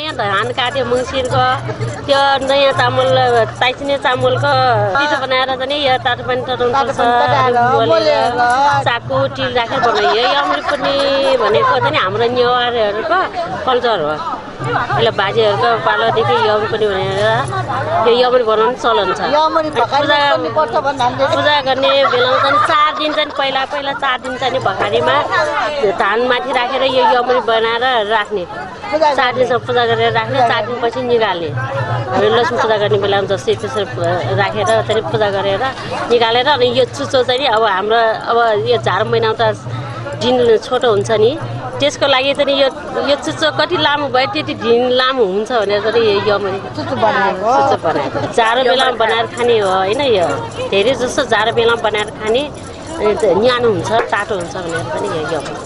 नयाँ धान काट्यो मङ्सिरको त्यो नयाँ चामल ताइसिने चामलको पिठो बनाएर चाहिँ यो तातो पानी तताउनुपर्छ चाकु टिल राखेर बनाइयो यमरी पनि भनेको चाहिँ हाम्रो नेवारहरूको कल्चर हो अहिले बाजेहरूको पालोदेखि यमरी पनि भनेर यो यमरी बनाउनु चलन छ पूजा गर्ने बेलामा चाहिँ 4 दिन चाहिँ पहिला 4 दिन चाहिँ भखारीमा धान माथि राखेर यो यमरी बनाएर राख्ने 4 दिनसम्म पूजा गरेर राख्ने 4 दिनपछि निकाल्ने हामी लक्ष्मी पूजा गर्ने बेलामा जस्तै त्यसरी राखेर चाहिँ पूजा गरेर निकालेर अनि यो चुचो चाहिँ अब हाम्रो अब यो जाडो महिनामा त दिन छोटो हुन्छ नि त्यसको लागि चाहिँ यो चुचो कति लामो भयो त्यति दिन लामो हुन्छ भनेर चाहिँ यमरी चुचो बनाएको जाडो बेलामा बनाएर खाने हो होइन यो धेरै जस्तो जाडो बेलामा बनाएर खाने न्यानो हुन्छ तातो हुन्छ भनेर पनि यो यमरी